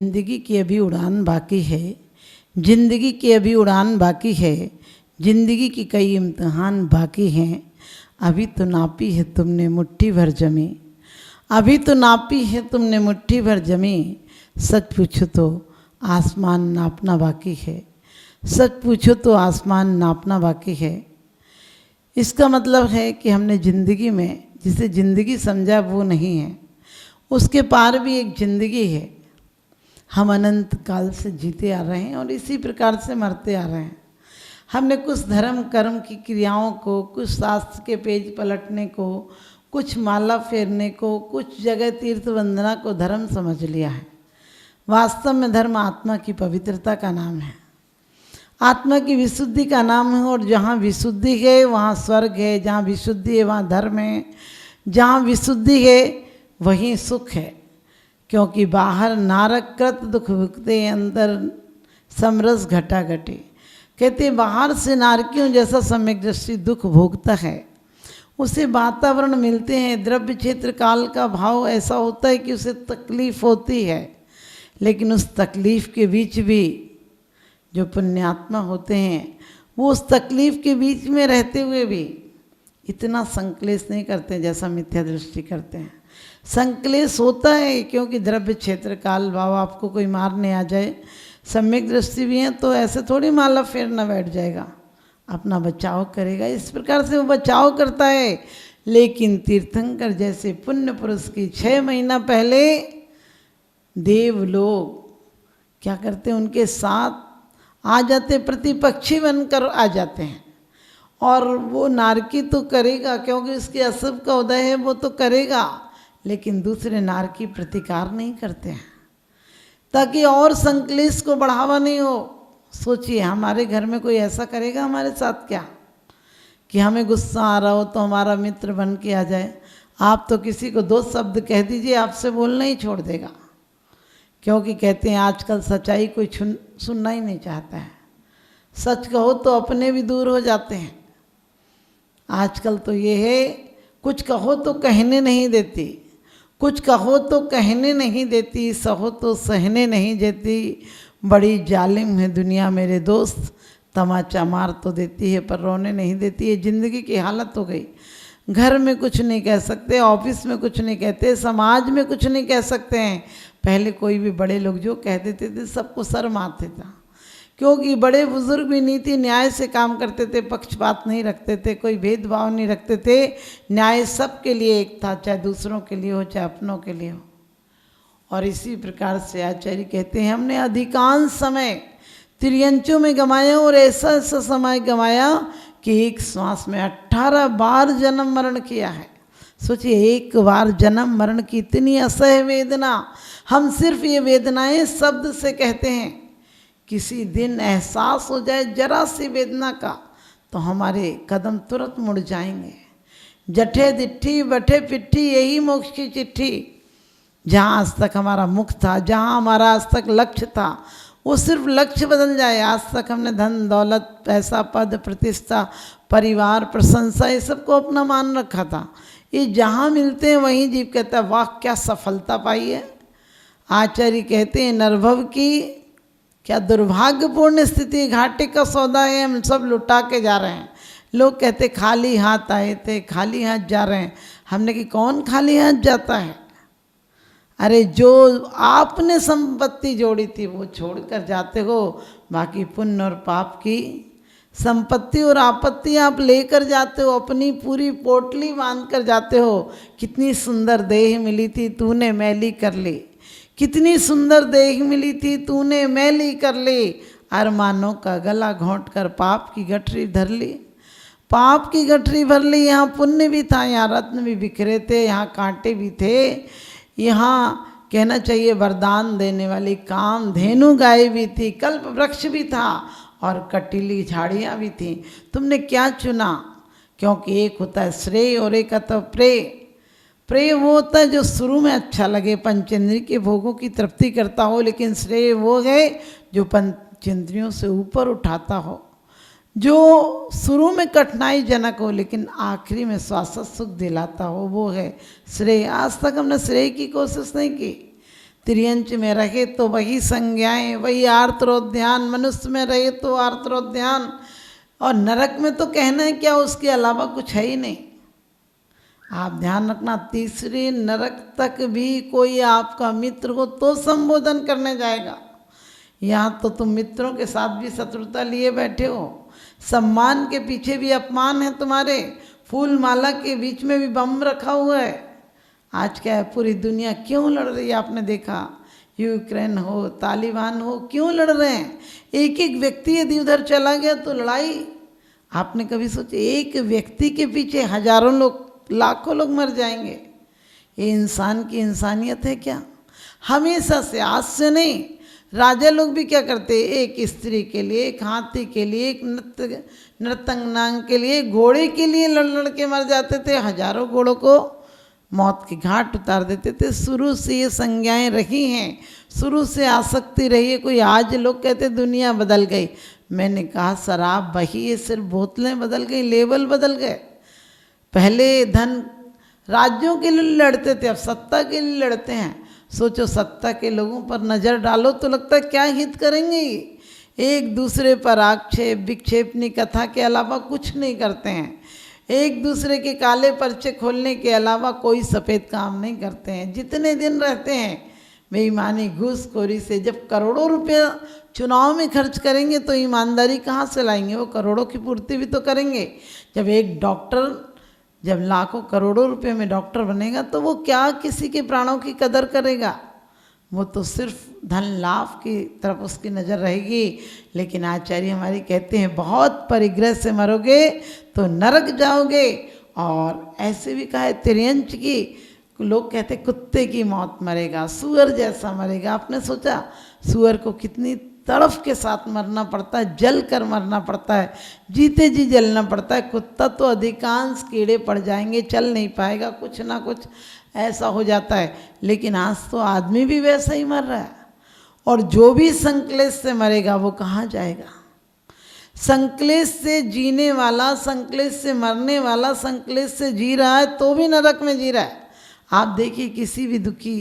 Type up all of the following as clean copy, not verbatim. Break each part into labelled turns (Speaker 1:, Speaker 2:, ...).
Speaker 1: जिंदगी की अभी उड़ान बाकी है, जिंदगी की अभी उड़ान बाकी है, जिंदगी की कई इम्तिहान बाकी हैं। अभी तो नापी है तुमने मुट्ठी भर जमी, अभी तो नापी है तुमने मुट्ठी भर जमी। सच पूछो तो आसमान नापना बाकी है, सच पूछो तो आसमान नापना बाकी है। इसका मतलब है कि हमने ज़िंदगी में जिसे ज़िंदगी समझा वो नहीं है, उसके पार भी एक ज़िंदगी है। हम अनंत काल से जीते आ रहे हैं और इसी प्रकार से मरते आ रहे हैं। हमने कुछ धर्म कर्म की क्रियाओं को, कुछ शास्त्र के पेज पलटने को, कुछ माला फेरने को, कुछ जगह तीर्थ वंदना को धर्म समझ लिया है। वास्तव में धर्म आत्मा की पवित्रता का नाम है, आत्मा की विशुद्धि का नाम है। और जहाँ विशुद्धि है वहाँ स्वर्ग है, जहाँ विशुद्धि है वहाँ धर्म है, जहाँ विशुद्धि है वहीं सुख है। क्योंकि बाहर नारक कृत दुख भुगते, अंदर समरस घटा घटे। कहते बाहर से नारकियों जैसा सम्यक दृष्टि दुख भोगता है, उसे वातावरण मिलते हैं, द्रव्य क्षेत्र काल का भाव ऐसा होता है कि उसे तकलीफ़ होती है। लेकिन उस तकलीफ़ के बीच भी जो पुण्यात्मा होते हैं वो उस तकलीफ़ के बीच में रहते हुए भी इतना संक्लेश नहीं करते जैसा मिथ्या दृष्टि करते हैं। संक्लेश होता है क्योंकि द्रव्य क्षेत्र काल भाव, आपको कोई मारने आ जाए, सम्यक दृष्टि भी है तो ऐसे थोड़ी माला फेरना बैठ जाएगा, अपना बचाव करेगा। इस प्रकार से वो बचाव करता है। लेकिन तीर्थंकर जैसे पुण्य पुरुष की 6 महीना पहले देव लोग क्या करते हैं, उनके साथ आ जाते, प्रतिपक्षी बनकर आ जाते हैं। और वो नारकी तो करेगा क्योंकि उसके अशुभ का उदय है, वो तो करेगा, लेकिन दूसरे नारकी प्रतिकार नहीं करते हैं ताकि और संक्लेश को बढ़ावा नहीं हो। सोचिए हमारे घर में कोई ऐसा करेगा हमारे साथ क्या, कि हमें गुस्सा आ रहा हो तो हमारा मित्र बन के आ जाए। आप तो किसी को 2 शब्द कह दीजिए, आपसे बोलना ही छोड़ देगा। क्योंकि कहते हैं आजकल सच्चाई कोई सुनना ही नहीं चाहता है। सच कहो तो अपने भी दूर हो जाते हैं। आजकल तो ये है, कुछ कहो तो कहने नहीं देती, कुछ कहो तो कहने नहीं देती, सहो तो सहने नहीं देती। बड़ी जालिम है दुनिया मेरे दोस्त, तमाचा मार तो देती है पर रोने नहीं देती है। ज़िंदगी की हालत हो गई। घर में कुछ नहीं कह सकते, ऑफिस में कुछ नहीं कहते, समाज में कुछ नहीं कह सकते हैं। पहले कोई भी बड़े लोग जो कह देते थे सबको शर्म आते था, क्योंकि बड़े बुजुर्ग भी नीति न्याय से काम करते थे, पक्षपात नहीं रखते थे, कोई भेदभाव नहीं रखते थे। न्याय सबके लिए एक था, चाहे दूसरों के लिए हो चाहे अपनों के लिए हो। और इसी प्रकार से आचार्य कहते हैं हमने अधिकांश समय त्रियंचों में गंवाया और ऐसा ऐसा समय गंवाया कि एक श्वास में 18 बार जन्म मरण किया है। सोचिए एक बार जन्म मरण की इतनी असह्य वेदना, हम सिर्फ ये वेदनाएं शब्द से कहते हैं। किसी दिन एहसास हो जाए जरा सी वेदना का तो हमारे कदम तुरंत मुड़ जाएंगे। जठे दिट्ठी बठे पिट्ठी, यही मोक्ष की चिट्ठी। जहाँ आज तक हमारा मुख था, जहाँ हमारा आज तक लक्ष्य था, वो सिर्फ लक्ष्य बदल जाए। आज तक हमने धन दौलत पैसा पद प्रतिष्ठा परिवार प्रशंसा ये सबको अपना मान रखा था। ये जहाँ मिलते हैं वहीं जीव कहता है वाह क्या सफलता पाई है। आचार्य कहते हैं नरभव की क्या दुर्भाग्यपूर्ण स्थिति, घाटे का सौदा है, हम सब लुटा के जा रहे हैं। लोग कहते खाली हाथ आए थे खाली हाथ जा रहे हैं। हमने कि कौन खाली हाथ जाता है? अरे जो आपने संपत्ति जोड़ी थी वो छोड़कर जाते हो, बाकी पुण्य और पाप की संपत्ति और आपत्ति आप लेकर जाते हो, अपनी पूरी पोटली बांध कर जाते हो। कितनी सुंदर देह मिली थी तूने मैली कर ली, कितनी सुंदर देह मिली थी तूने मैली कर ली। अरमानों का गला घोंट कर पाप की गठरी धर ली, पाप की गठरी भर ली। यहाँ पुण्य भी था, यहाँ रत्न भी बिखरे थे, यहाँ कांटे भी थे, यहाँ कहना चाहिए वरदान देने वाली काम धेनु गाय भी थी, कल्प वृक्ष भी था और कटीली झाड़ियाँ भी थीं। तुमने क्या चुना? क्योंकि एक होता है श्रेय और एक होता है प्रेय। प्रेय वो होता है जो शुरू में अच्छा लगे, पंचेंद्रिय के भोगों की तृप्ति करता हो, लेकिन श्रेय वो है जो पंचेंद्रियों से ऊपर उठाता हो, जो शुरू में कठिनाईजनक हो लेकिन आखिरी में शाश्वत सुख दिलाता हो, वो है श्रेय। आज तक हमने श्रेय की कोशिश नहीं की। त्रियंच में रहे तो वही संज्ञाएं, वही आर्तरोध्यान, मनुष्य में रहे तो आर्तरोध्यान, और नरक में तो कहना है क्या, उसके अलावा कुछ है ही नहीं। आप ध्यान रखना, तीसरे नरक तक भी कोई आपका मित्र हो तो संबोधन करने जाएगा। यहाँ तो तुम मित्रों के साथ भी शत्रुता लिए बैठे हो, सम्मान के पीछे भी अपमान है तुम्हारे, फूल माला के बीच में भी बम रखा हुआ है। आज क्या है, पूरी दुनिया क्यों लड़ रही है, आपने देखा, यूक्रेन हो, तालिबान हो, क्यों लड़ रहे हैं। एक एक व्यक्ति यदि उधर चला गया तो लड़ाई, आपने कभी सोचे एक व्यक्ति के पीछे हजारों लोग, लाखों लोग मर जाएंगे। ये इंसान की इंसानियत है क्या? हमेशा से, आज से नहीं, राजा लोग भी क्या करते, एक स्त्री के लिए, एक हाथी के लिए, एक नर्तंगनांग के लिए, घोड़े के लिए लड़ लड़ के मर जाते थे, हजारों घोड़ों को मौत के घाट उतार देते थे। शुरू से ये संज्ञाएं रही हैं, शुरू से आसक्ति रही है। कोई आज लोग कहते दुनिया बदल गई, मैंने कहा शराब वही है, सिर्फ बोतलें बदल गई, लेवल बदल गए। पहले धन राज्यों के लिए लड़ते थे, अब सत्ता के लिए लड़ते हैं। सोचो, सत्ता के लोगों पर नज़र डालो तो लगता है क्या हित करेंगे, एक दूसरे पर आक्षेप विक्षेपनी कथा के अलावा कुछ नहीं करते हैं। एक दूसरे के काले पर्चे खोलने के अलावा कोई सफ़ेद काम नहीं करते हैं। जितने दिन रहते हैं बेईमानी घूसखोरी से, जब करोड़ों रुपया चुनाव में खर्च करेंगे तो ईमानदारी कहाँ से लाएंगे, वो करोड़ों की पूर्ति भी तो करेंगे। जब एक डॉक्टर, जब लाखों करोड़ों रुपए में डॉक्टर बनेगा तो वो क्या किसी के प्राणों की कदर करेगा, वो तो सिर्फ धन लाभ की तरफ उसकी नज़र रहेगी। लेकिन आचार्य हमारी कहते हैं बहुत परिग्रह से मरोगे तो नरक जाओगे। और ऐसे भी कहा है तिर्यंच की, लोग कहते कुत्ते की मौत मरेगा, सुअर जैसा मरेगा। आपने सोचा सुअर को कितनी तड़फ के साथ मरना पड़ता है, जल कर मरना पड़ता है, जीते जी जलना पड़ता है। कुत्ता तो अधिकांश कीड़े पड़ जाएंगे, चल नहीं पाएगा, कुछ ना कुछ ऐसा हो जाता है। लेकिन आज तो आदमी भी वैसा ही मर रहा है। और जो भी संक्लेश से मरेगा वो कहाँ जाएगा? संक्लेश से जीने वाला, संक्लेश से मरने वाला, संक्लेश से जी रहा है तो भी नरक में जी रहा है। आप देखिए किसी भी दुखी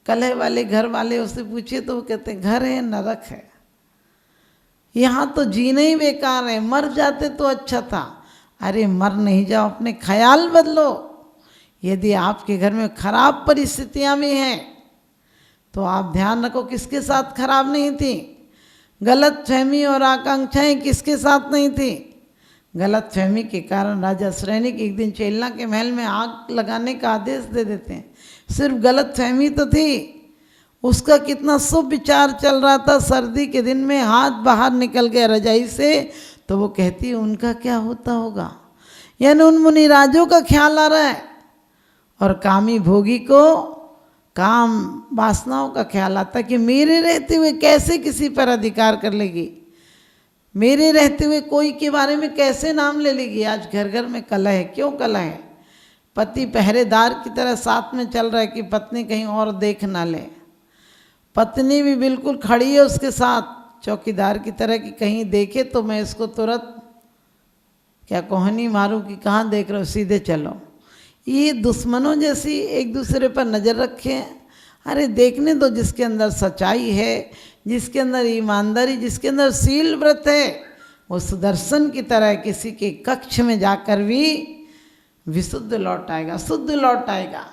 Speaker 1: कलह वाले घर वाले उससे पूछिए तो वो कहते हैं घर है नरक है, यहाँ तो जीना ही बेकार है, मर जाते तो अच्छा था। अरे मर नहीं जाओ, अपने ख्याल बदलो। यदि आपके घर में खराब परिस्थितियाँ भी हैं तो आप ध्यान रखो किसके साथ खराब नहीं थी, गलत फहमी और आकांक्षाएं किसके साथ नहीं थी। गलत फहमी के कारण राजा सैनिक एक दिन चेलना के महल में आग लगाने का आदेश दे देते हैं। सिर्फ गलत फहमी तो थी, उसका कितना शुभ विचार चल रहा था। सर्दी के दिन में हाथ बाहर निकल गया रजाई से तो वो कहती है उनका क्या होता होगा, यानी उन मुनिराजों का ख्याल आ रहा है। और कामी भोगी को काम वासनाओं का ख्याल आता है कि मेरे रहते हुए कैसे किसी पर अधिकार कर लेगी, मेरे रहते हुए कोई के बारे में कैसे नाम ले लेगी। आज घर घर में कलह है, क्यों कलह है? पति पहरेदार की तरह साथ में चल रहा है कि पत्नी कहीं और देख ना ले, पत्नी भी बिल्कुल खड़ी है उसके साथ चौकीदार की तरह कि कहीं देखे तो मैं इसको तुरंत क्या कोहनी मारूं कि कहाँ देख रहे हो, सीधे चलो। ये दुश्मनों जैसी एक दूसरे पर नज़र रखे। अरे देखने दो जिसके अंदर सच्चाई है, जिसके अंदर ईमानदारी, जिसके अंदर शील व्रत है, वो सुदर्शन की तरह किसी के कक्ष में जाकर भी विशुद्ध लौट आएगा, शुद्ध लौट आएगा।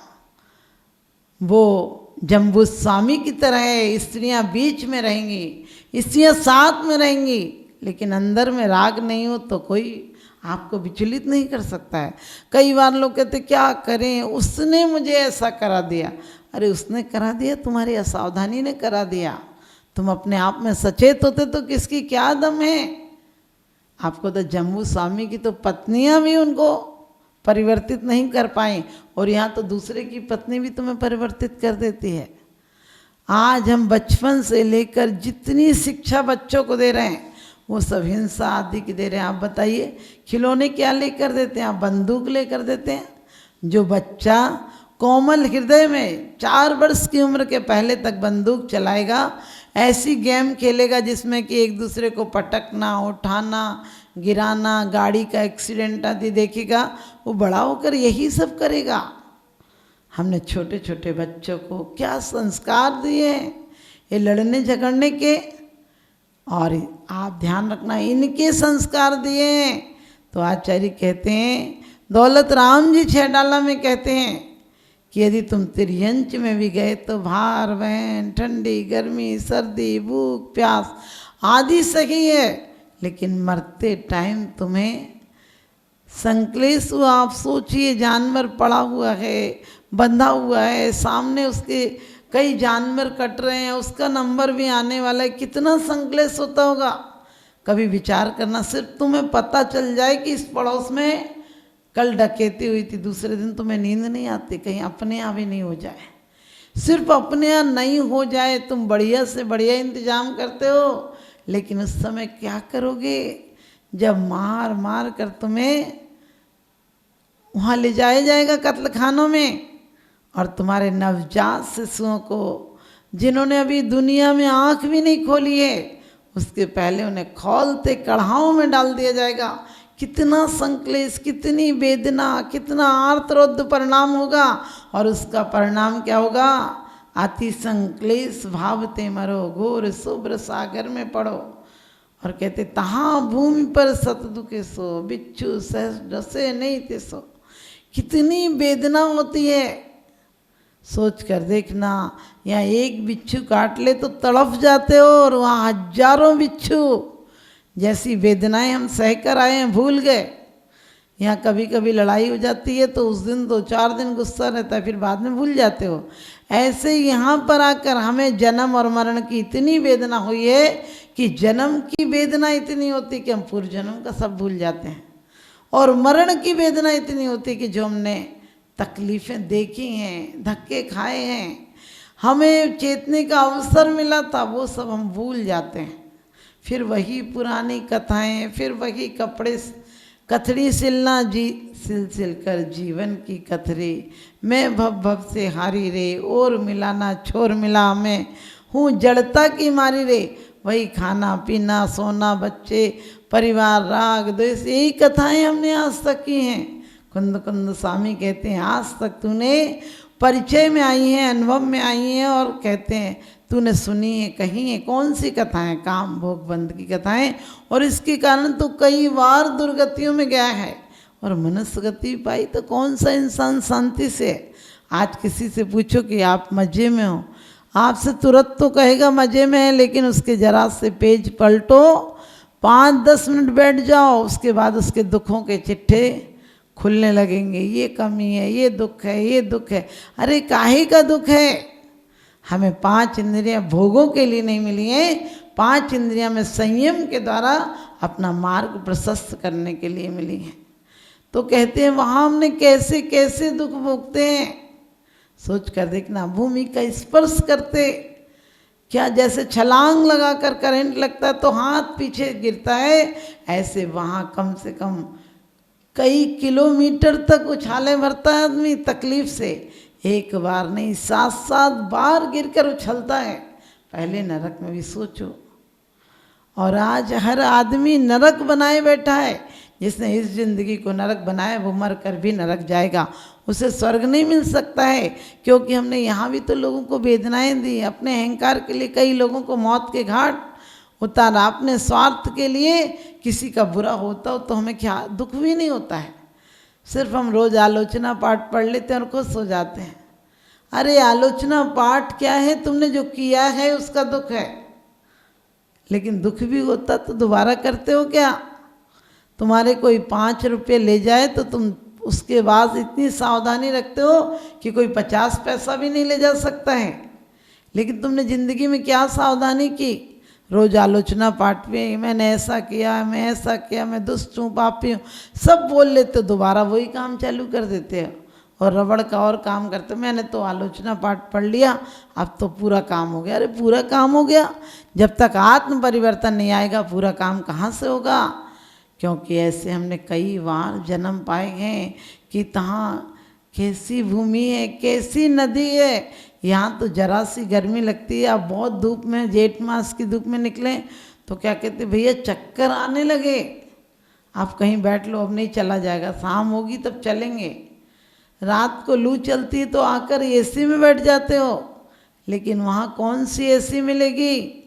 Speaker 1: वो जम्बू स्वामी की तरह है, स्त्रियां बीच में रहेंगी, स्त्रियां साथ में रहेंगी, लेकिन अंदर में राग नहीं हो तो कोई आपको विचलित नहीं कर सकता है। कई बार लोग कहते क्या करें, उसने मुझे ऐसा करा दिया। अरे उसने करा दिया, तुम्हारी असावधानी ने करा दिया। तुम अपने आप में सचेत होते तो किसकी क्या दम है। आपको तो जम्बू स्वामी की तो पत्नियां भी उनको परिवर्तित नहीं कर पाई, और यहाँ तो दूसरे की पत्नी भी तुम्हें परिवर्तित कर देती है। आज हम बचपन से लेकर जितनी शिक्षा बच्चों को दे रहे हैं वो सब हिंसा आदि की दे रहे हैं। आप बताइए खिलौने क्या लेकर देते हैं? आप बंदूक लेकर देते हैं। जो बच्चा कोमल हृदय में 4 वर्ष की उम्र के पहले तक बंदूक चलाएगा, ऐसी गेम खेलेगा जिसमें कि एक दूसरे को पटकना, उठाना, गिराना, गाड़ी का एक्सीडेंट आदि देखेगा, वो बड़ा होकर यही सब करेगा। हमने छोटे छोटे बच्चों को क्या संस्कार दिए हैं ये लड़ने झगड़ने के, और आप ध्यान रखना इनके संस्कार दिए हैं। तो आचार्य कहते हैं, दौलत राम जी छैडाला में कहते हैं कि यदि तुम तिर्यंच में भी गए तो भार बहन, ठंडी गर्मी, सर्दी, भूख प्यास आदि सही है, लेकिन मरते टाइम तुम्हें संक्लेश हुआ। आप सोचिए, जानवर पड़ा हुआ है, बंधा हुआ है, सामने उसके कई जानवर कट रहे हैं, उसका नंबर भी आने वाला है, कितना संक्लेश होता होगा। कभी विचार करना, सिर्फ तुम्हें पता चल जाए कि इस पड़ोस में कल डकैती हुई थी, दूसरे दिन तुम्हें नींद नहीं आती, कहीं अपने यहाँ भी नहीं हो जाए। सिर्फ अपने यहाँ नहीं हो जाए, तुम बढ़िया से बढ़िया इंतजाम करते हो, लेकिन उस समय क्या करोगे जब मार मार कर तुम्हें वहाँ ले जाया जाएगा कत्ल खानों में, और तुम्हारे नवजात शिशुओं को जिन्होंने अभी दुनिया में आँख भी नहीं खोली है, उसके पहले उन्हें खौलते कढ़ाओं में डाल दिया जाएगा। कितना संक्लेश, कितनी वेदना, कितना आर्तरोद्ध परिणाम होगा, और उसका परिणाम क्या होगा? अति संक्लेश भावते मरो, घोर शुभ्र सागर में पड़ो। और कहते तहाँ भूमि पर सतदुखे सो, बिच्छू सहस डसे नहीं ते सो। कितनी वेदना होती है, सोच कर देखना। यहाँ एक बिच्छू काट ले तो तड़फ जाते हो, और वहाँ हजारों बिच्छू। जैसी वेदनाएं हम सह कर आए हैं, भूल गए। यहाँ कभी कभी लड़ाई हो जाती है तो उस दिन 2-4 दिन गुस्सा रहता है, फिर बाद में भूल जाते हो। ऐसे यहाँ पर आकर हमें जन्म और मरण की इतनी वेदना हुई है कि जन्म की वेदना इतनी होती कि हम पूर्व जन्म का सब भूल जाते हैं, और मरण की वेदना इतनी होती कि जो हमने तकलीफ़ें देखी हैं, धक्के खाए हैं, हमें चेतने का अवसर मिला था, वो सब हम भूल जाते हैं। फिर वही पुरानी कथाएं, फिर वही कपड़े, कथड़ी सिलना सिल सिल कर जीवन की कथरी। मैं भव भव से हारी रे, और मिलाना छोर मिला, मैं हूँ जड़ता की मारी रे। वही खाना पीना, सोना, बच्चे, परिवार, राग द्वेष, यही कथाएं हमने आज तक की हैं। कुंद कुंद स्वामी कहते हैं आज तक तूने परिचय में आई हैं, अनुभव में आई हैं, और कहते हैं तूने सुनी है, कही है, कौन सी कथाएं? काम भोग बंद की कथाएं। और इसके कारण तो कई बार दुर्गतियों में गया है, और मनुष्य गति पाई तो कौन सा इंसान शांति से। आज किसी से पूछो कि आप मज़े में हो, आपसे तुरंत तो कहेगा मज़े में है, लेकिन उसके जरा से पेज पलटो, 5-10 मिनट बैठ जाओ, उसके बाद उसके दुखों के चिट्ठे खुलने लगेंगे। ये कमी है, ये दुख है, ये दुख है। अरे काहे का दुख है? हमें 5 इंद्रियां भोगों के लिए नहीं मिली हैं, 5 इंद्रियां में संयम के द्वारा अपना मार्ग प्रशस्त करने के लिए मिली हैं। तो कहते हैं वहाँ हमने कैसे कैसे दुख भोगते हैं, सोच कर देखना। भूमि का स्पर्श करते क्या जैसे छलांग लगाकर करंट लगता है तो हाथ पीछे गिरता है, ऐसे वहाँ कम से कम कई किलोमीटर तक उछाले भरता है आदमी तकलीफ से। एक बार नहीं, 7-7 बार गिरकर उछलता है। पहले नरक में भी सोचो। और आज हर आदमी नरक बनाए बैठा है। जिसने इस जिंदगी को नरक बनाया वो मर कर भी नरक जाएगा, उसे स्वर्ग नहीं मिल सकता है। क्योंकि हमने यहाँ भी तो लोगों को वेदनाएं दी, अपने अहंकार के लिए कई लोगों को मौत के घाट उतारा, अपने स्वार्थ के लिए। किसी का बुरा होता हो तो हमें क्या दुख भी नहीं होता है, सिर्फ हम रोज़ आलोचना पाठ पढ़ लेते हैं और खुश हो जाते हैं। अरे आलोचना पाठ क्या है? तुमने जो किया है उसका दुख है, लेकिन दुख भी होता तो दोबारा करते हो क्या? तुम्हारे कोई 5 रुपये ले जाए तो तुम उसके बाद इतनी सावधानी रखते हो कि कोई 50 पैसा भी नहीं ले जा सकता है। लेकिन तुमने ज़िंदगी में क्या सावधानी की? रोज़ आलोचना पाठ में मैंने ऐसा किया, मैं ऐसा किया, मैं दुष्ट हूँ, पापी हूँ, सब बोल लेते, दोबारा वही काम चालू कर देते हो और रबड़ का और काम करते। मैंने तो आलोचना पाठ पढ़ लिया, अब तो पूरा काम हो गया। अरे पूरा काम हो गया? जब तक आत्म परिवर्तन नहीं आएगा पूरा काम कहाँ से होगा? क्योंकि ऐसे हमने कई बार जन्म पाए हैं कि तहाँ कैसी भूमि है, कैसी नदी है। यहाँ तो जरा सी गर्मी लगती है, आप बहुत धूप में, जेठ मास की धूप में निकलें तो क्या कहते, भैया चक्कर आने लगे, आप कहीं बैठ लो, अब नहीं चला जाएगा, शाम होगी तब चलेंगे। रात को लू चलती है तो आकर एसी में बैठ जाते हो, लेकिन वहाँ कौन सी एसी मिलेगी?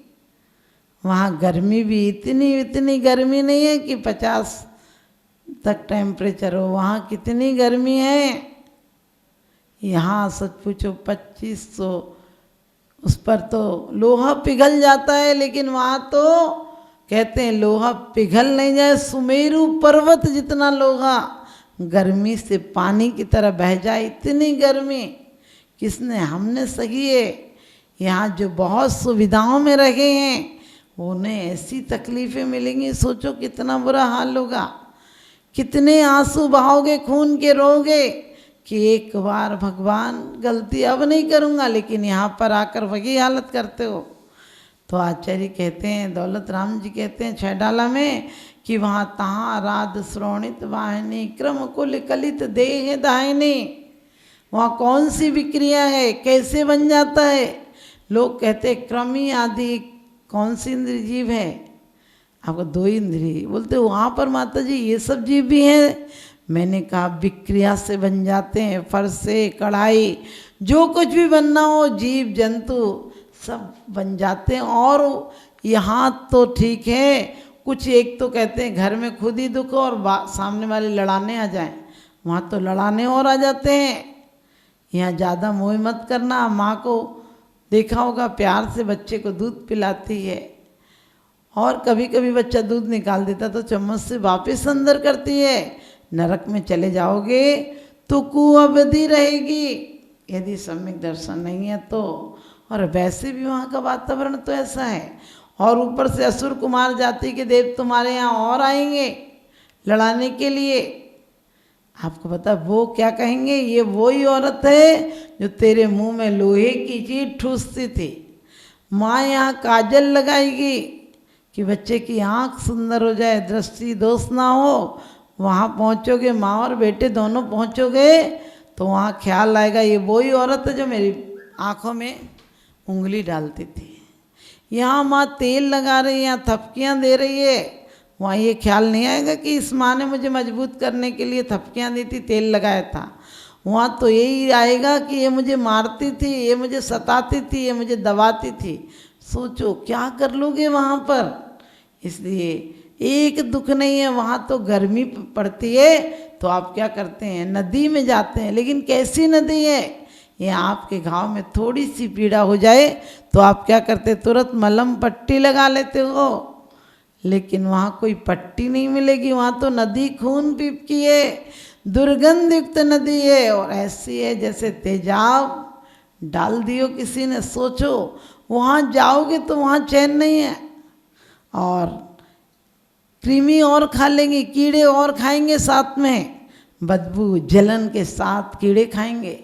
Speaker 1: वहाँ गर्मी भी इतनी गर्मी नहीं है कि 50 तक टेम्परेचर हो। वहाँ कितनी गर्मी है। यहाँ सच पूछो 2500 उस पर तो लोहा पिघल जाता है, लेकिन वहाँ तो कहते हैं लोहा पिघल नहीं जाए, सुमेरु पर्वत जितना लोहा गर्मी से पानी की तरह बह जाए, इतनी गर्मी किसने? हमने सही है। यहाँ जो बहुत सुविधाओं में रहे हैं उन्हें ऐसी तकलीफ़ें मिलेंगी, सोचो कितना बुरा हाल होगा। कितने आंसू बहाओगे, खून के रोगे कि एक बार भगवान गलती अब नहीं करूँगा, लेकिन यहाँ पर आकर वही हालत करते हो। तो आचार्य कहते हैं, दौलत राम जी कहते हैं छैडाला में कि वहाँ तहाँ राध श्रोणित वाहिनी क्रम कुल कलित देह दाहिनी। वहाँ कौन सी विक्रिया है, कैसे बन जाता है? लोग कहते क्रमी आदि कौन सी इंद्रिय जीव है? आपको 2 इंद्रिय बोलते, वहाँ पर माता जी ये सब जीव भी हैं। मैंने कहा विक्रिया से बन जाते हैं, फर्श से कढ़ाई जो कुछ भी बनना हो, जीव जंतु सब बन जाते हैं। और यहाँ तो ठीक है, कुछ एक तो कहते हैं घर में खुद ही दुख और सामने वाले लड़ाने आ जाएं, वहाँ तो लड़ाने और आ जाते हैं। यहाँ ज़्यादा मोह मत करना। माँ को देखा होगा प्यार से बच्चे को दूध पिलाती है, और कभी कभी बच्चा दूध निकाल देता तो चम्मच से वापस अंदर करती है। नरक में चले जाओगे तो कुअवधि रहेगी यदि सम्यक दर्शन नहीं है तो। और वैसे भी वहाँ का वातावरण तो ऐसा है, और ऊपर से असुर कुमार जाति के देव तुम्हारे यहाँ और आएंगे लड़ाने के लिए। आपको पता वो क्या कहेंगे? ये वही औरत है जो तेरे मुंह में लोहे की चीज ठूसती थी। माँ यहाँ काजल लगाएगी कि बच्चे की आँख सुंदर हो जाए, दृष्टि दोष ना हो। वहाँ पहुँचोगे, माँ और बेटे दोनों पहुँचोगे तो वहाँ ख्याल आएगा ये वही औरत है जो मेरी आँखों में उंगली डालती थी। यहाँ माँ तेल लगा रही है, यहाँ थपकियाँ दे रही है, वहाँ ये ख्याल नहीं आएगा कि इस माँ ने मुझे मजबूत करने के लिए थपकियाँ दी थी, तेल लगाया था। वहाँ तो यही आएगा कि ये मुझे मारती थी, ये मुझे सताती थी, ये मुझे दबाती थी। सोचो क्या कर लोगे वहाँ पर। इसलिए एक दुख नहीं है, वहाँ तो गर्मी पड़ती है तो आप क्या करते हैं? नदी में जाते हैं। लेकिन कैसी नदी है? ये आपके घाव में थोड़ी सी पीड़ा हो जाए तो आप क्या करते? तुरंत मलहम पट्टी लगा लेते हो। लेकिन वहाँ कोई पट्टी नहीं मिलेगी, वहाँ तो नदी खून पीप की है, दुर्गंध युक्त नदी है, और ऐसी है जैसे तेजाब डाल दियो किसी ने। सोचो वहाँ जाओगे तो वहाँ चैन नहीं है, और कृमि और खा लेंगे, कीड़े और खाएंगे, साथ में बदबू जलन के साथ कीड़े खाएंगे।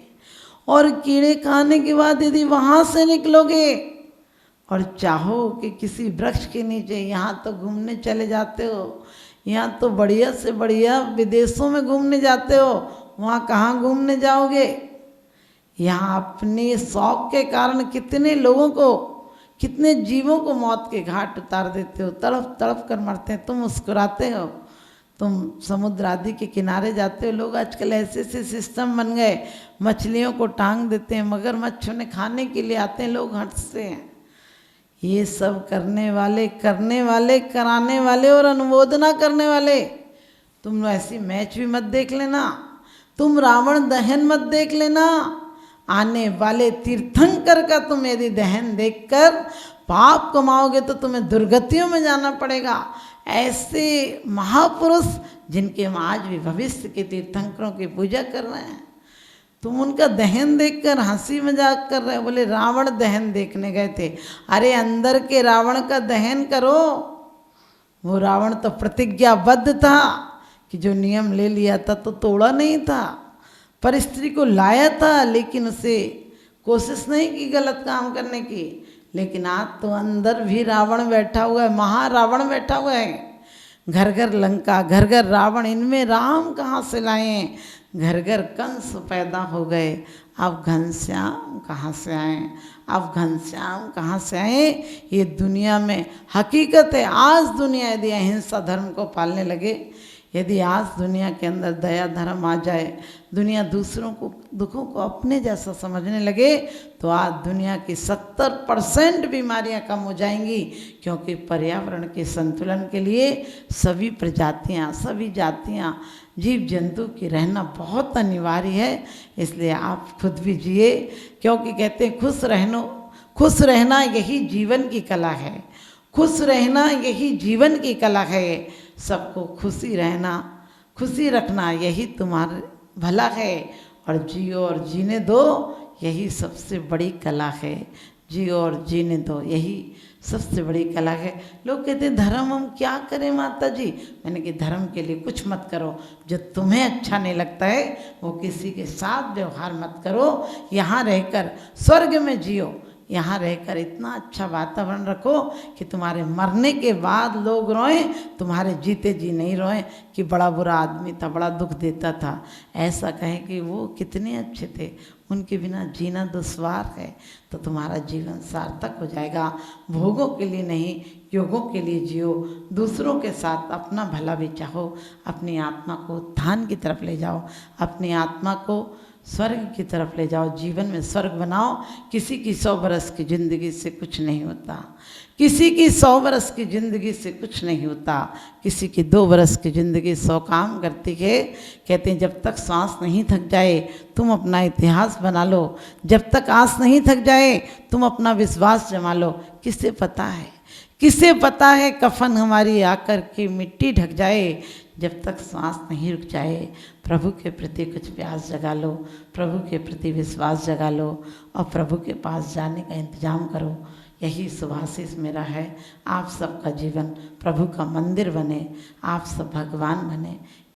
Speaker 1: और कीड़े खाने के बाद यदि वहाँ से निकलोगे और चाहो कि किसी वृक्ष के नीचे, यहाँ तो घूमने चले जाते हो, यहाँ तो बढ़िया से बढ़िया विदेशों में घूमने जाते हो, वहाँ कहाँ घूमने जाओगे? यहाँ अपने शौक के कारण कितने लोगों को, कितने जीवों को मौत के घाट उतार देते हो, तड़प तड़प कर मरते हैं। तुम मुस्कुराते हो, तुम समुद्र आदि के किनारे जाते हो। लोग आजकल ऐसे ऐसे सिस्टम बन गए, मछलियों को टांग देते हैं, मगरमच्छ उन्हें खाने के लिए आते हैं, लोग हंसते हैं। ये सब करने वाले, कराने वाले और अनुमोदना करने वाले, तुम ऐसी मैच भी मत देख लेना, तुम रावण दहन मत देख लेना। आने वाले तीर्थंकर का तुम यदि दहन देखकर पाप कमाओगे तो तुम्हें दुर्गतियों में जाना पड़ेगा। ऐसे महापुरुष जिनके हम आज भी भविष्य के तीर्थंकरों की पूजा कर रहे हैं, तुम उनका दहन देखकर हंसी मजाक कर रहे हो। बोले रावण दहन देखने गए थे। अरे अंदर के रावण का दहन करो। वो रावण तो प्रतिज्ञाबद्ध था कि जो नियम ले लिया था तो तोड़ा नहीं था, पर स्त्री को लाया था, लेकिन उसे कोशिश नहीं की गलत काम करने की। लेकिन आज तो अंदर भी रावण बैठा हुआ है, महारावण बैठा हुआ है। घर घर लंका, घर घर रावण, इनमें राम कहाँ से लाए हैं? घर घर कंस पैदा हो गए। अब घनश्याम कहाँ से आए? अब घनश्याम कहाँ से आए? ये दुनिया में हकीकत है। आज दुनिया यदि अहिंसा धर्म को पालने लगे, यदि आज दुनिया के अंदर दया धर्म आ जाए, दुनिया दूसरों को दुखों को अपने जैसा समझने लगे, तो आज दुनिया की 70% बीमारियां कम हो जाएंगी। क्योंकि पर्यावरण के संतुलन के लिए सभी प्रजातियां, सभी जातियां, जीव जंतु की रहना बहुत अनिवार्य है। इसलिए आप खुद भी जिए, क्योंकि कहते हैं खुश रहना यही जीवन की कला है। खुश रहना यही जीवन की कला है। सबको खुशी रहना, खुशी रखना यही तुम्हारा भला है। और जियो और जीने दो, यही सबसे बड़ी कला है। जियो और जीने दो, यही सबसे बड़ी कला है। लोग कहते हैं धर्म हम क्या करें माता जी। मैंने कि धर्म के लिए कुछ मत करो, जो तुम्हें अच्छा नहीं लगता है वो किसी के साथ व्यवहार मत करो। यहाँ रहकर स्वर्ग में जियो, यहाँ रहकर इतना अच्छा वातावरण रखो कि तुम्हारे मरने के बाद लोग रोएं, तुम्हारे जीते जी नहीं रोएं कि बड़ा बुरा आदमी था, बड़ा दुख देता था। ऐसा कहें कि वो कितने अच्छे थे, उनके बिना जीना दुश्वार है। तो तुम्हारा जीवन सार्थक हो जाएगा। भोगों के लिए नहीं, योगों के लिए जियो। दूसरों के साथ अपना भला भी चाहो। अपनी आत्मा को उत्थान की तरफ ले जाओ, अपनी आत्मा को स्वर्ग की तरफ ले जाओ, जीवन में स्वर्ग बनाओ। किसी की 100 बरस की ज़िंदगी से कुछ नहीं होता, किसी की 100 बरस की ज़िंदगी से कुछ नहीं होता। किसी की 2 बरस की ज़िंदगी 100 काम करती है। कहते हैं जब तक सांस नहीं थक जाए तुम अपना इतिहास बना लो, जब तक आस नहीं थक जाए तुम अपना विश्वास जमा लो। किसे पता है, किसे पता है कफन हमारी आकर के मिट्टी ढक जाए। जब तक सांस नहीं रुक जाए प्रभु के प्रति कुछ प्यास जगा लो, प्रभु के प्रति विश्वास जगा लो और प्रभु के पास जाने का इंतजाम करो। यही शुभाशीष मेरा है। आप सबका जीवन प्रभु का मंदिर बने, आप सब भगवान बने,